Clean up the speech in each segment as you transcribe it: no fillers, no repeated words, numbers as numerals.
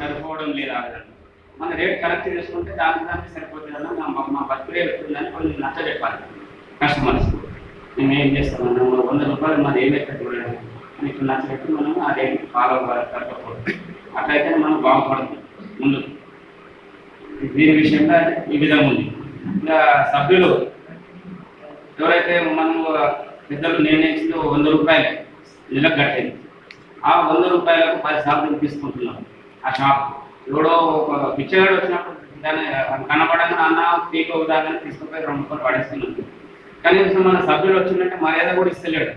సరిపోవడం లేదా మన రేట్ కరెక్ట్ చేసుకుంటే దానికి సరిపోతుందన్న మా బర్త్డే పెడుతుందని కొన్ని నచ్చ చెప్పాలి కస్టమర్స్. మేము ఏం చేస్తామన్నా 100 రూపాయలు మాది ఏమైతే చూడండి అని ఇప్పుడు నచ్చబెట్టి మనం ఆ రేట్ ఫాలో అవ్వాలి సరిపోకూడదు. అట్లయితే మనం బాగుపడుతుంది ముందు. దీని విషయంలో ఈ విధంగా ఉంది. ఇంకా సభ్యులు ఎవరైతే మనము పెద్దలు నిర్ణయించిందో 100 రూపాయలు నెలకు కట్టేది, ఆ 100 రూపాయలకు 10 సార్లు తీసుకుంటున్నాం. ఆ షాప్ ఎవడో ఒక పిచ్చగాడు వచ్చినప్పుడు దాన్ని కనపడంగా అన్న పీకో ఉదాహరణ తీసుకుపోయి 2 రూపాయలు పడేస్తున్నాడు. కనీసం మన సభ్యులు వచ్చిందంటే మర్యాద కూడా ఇస్తలేడు.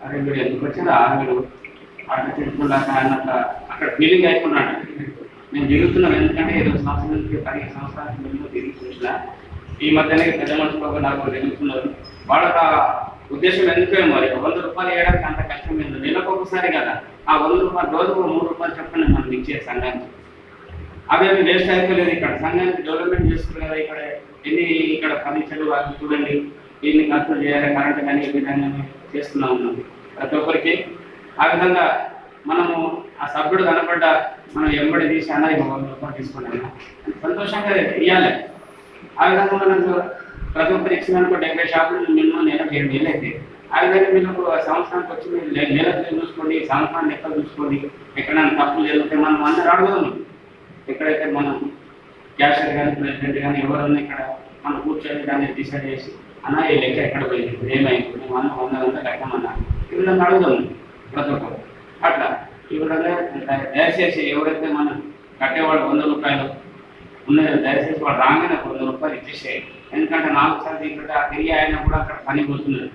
అరే వీడు ఎందుకు వచ్చారా వీడు అట్లా తిరుగుతున్నాక అన్నట్ల అక్కడ ఫీలింగ్ అయిపోయినాడు. నేను తిరుగుతున్నాం ఎందుకంటే 20 సంవత్సరాల నుంచి 15 సంవత్సరాల ముందు తిరుగుతున్నా. ఈ మధ్యనే పెద్ద మనుషులు నాకు తిరుగుతున్నారు. వాళ్ళకి ఆ ఉద్దేశం ఎందుకే మరి 100 రూపాయలు వేయడానికి అంత కష్టం లేదు. నెలకు ఒకసారి కదా ఆ 100 రూపాయలు రోజుకు 3 రూపాయలు చెప్పండి మనం ఇచ్చే సంఘానికి. అవేమి వేస్ట్ అయిపోలేదు. ఇక్కడ సంఘానికి డెవలప్మెంట్ చేస్తుంది కదా. ఇక్కడ ఫర్నిచర్లు వాళ్ళు చూడండి ఎన్ని ఖర్చులు చేయాలి, కరెంట్ కానీ ఏ విధంగా చేస్తున్నా ఉన్నాం ప్రతి ఒక్కరికి. ఆ విధంగా మనము ఆ సభ్యుడు కనపడ్డ మనం ఎంబడి తీసి అన్న 100 రూపాయలు తీసుకున్నాము సంతోషంగా ఇవ్వాలి. ఆ విధంగా మనకు ప్రతి ఒక్కరు ఇచ్చినందుకు 70 షాపులు మినిమం నెలకు 7,000 అయితే ఆ విధంగా మీకు సంవత్సరానికి వచ్చి మీరు నెలకు చూసుకోండి, సంవత్సరాన్ని ఎక్కడ చూసుకోండి. ఎక్కడైనా తప్పులు జరిగితే మనం అందరూ అడుగుదాం. ఎక్కడైతే మనం క్యాషియర్ కానీ ప్రెసిడెంట్ కానీ ఎవరన్నా ఇక్కడ మనం కూర్చొని దాన్ని డిసైడ్ చేసి అన్న ఈ లెక్క ఎక్కడ పోయింది ఏమైంది మేము అన్న 100 గంటలు కట్టమన్నా ఈ విధంగా అడుగుదాం ప్రతి ఒక్కరు. అట్లా ఈ విధంగా దయచేసి ఎవరైతే మనం కట్టేవాళ్ళు 100 రూపాయలు ఉన్నది దయచేసి వాళ్ళు రాగానే 100 రూపాయలు ఇచ్చేసేయాలి. ఎందుకంటే 4 సార్లు తీసుకుంటే ఆ తిరిగి ఆయన కూడా అక్కడ పని పోతున్నారు.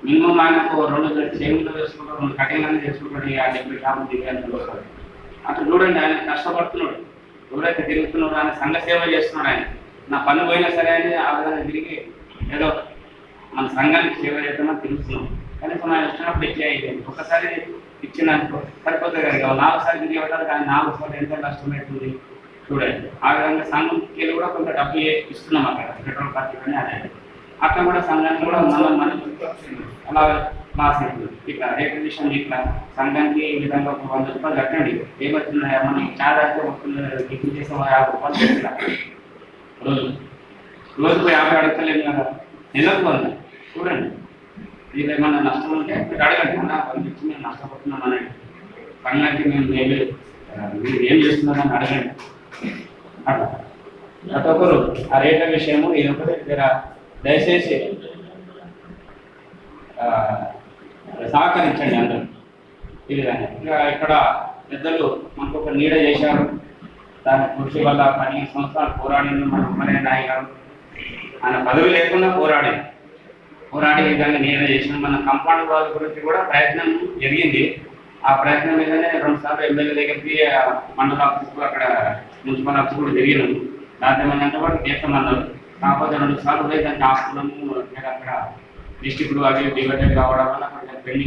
మినిమం ఆయనకు 2 చేతులు వేసుకుంటారు, 2 కటింగ్లన్నీ చేసుకుంటాడు. ఆ 70 షాపులు దిగాలి. అట్లా చూడండి ఆయన కష్టపడుతున్నాడు. ఎవరైతే తిరుగుతున్నాడో ఆయన సంఘ సేవ చేస్తున్నాడు. ఆయన నా పని పోయినా సరే అని ఆ విధంగా తిరిగి ఏదో మన సంఘానికి సేవ చేద్దామని తిరుగుతున్నాం. కనీసం ఆయన వచ్చినప్పుడు ఇట్లే అయ్యింది. ఒకసారి ఇచ్చినందుకు సరిపోతుంది కదా. 4 సార్లు తిరిగి పెట్టాలి కానీ 4 సార్లు ఎంత కష్టమవుతుంది చూడండి. ఆ విధంగా సంఘంకి కూడా కొంత డబ్బు ఇస్తున్నాం అక్కడ పెట్రోల్ ఖర్చు కానీ అదే అక్కడ కూడా సంఘానికి కూడా మనం అలా లాస్ అవుతుంది. ఇట్లా రేట్ ఇట్లా సంఘానికి ఈ విధంగా ఒక 100 రూపాయలు కట్టండి. ఏమవుతున్నాయా మనం చాలా అయితే గిఫ్ట్ చేసే 50 రూపాయలు పెట్టినా రోజుకు 50 అడగలేము కదా. నెలకు 100 చూడండి. ఇది ఏమన్నా నష్టం ఉంటే మీరు అడగండి. అన్న 100 ఇచ్చి మేము నష్టపోతున్నాం అనండి. సంఘానికి మేము మీరు ఏం చేస్తున్నారని అడగండి. అట్లా ప్రతి ఒక్కరు ఆ రేట్ల విషయము ఇది ఒకటి దయచేసి సహకరించండి అందరూ ఈ విధంగా. ఇంకా ఇక్కడ పెద్దలు మనకు ఒక నీడ చేశారు. దాని కృషి వల్ల 15 సంవత్సరాలు పోరాడింది మన ఉమ్మరే నాయకుడు. ఆయన పదవి లేకుండా పోరాడి విధంగా నీడ చేసిన మన కంపౌండ్ వాళ్ళ గురించి కూడా ప్రయత్నం జరిగింది. ఆ ప్రయత్నం మీదనే 2 సార్లు ఎమ్మెల్యే దగ్గరికి మండల ఆఫీస్కు అక్కడ మున్సిపల్ ఆఫీస్ కూడా జరిగినాము. దాంట్లో కూడా చేస్తామన్నారు. కాకపోతే 2 సార్లు పోయి దాన్ని ఆపుకున్నాము. అక్కడ డిస్ట్రిక్ట్ అవి డివైడెడ్ కావడం వల్ల అక్కడ పెండింగ్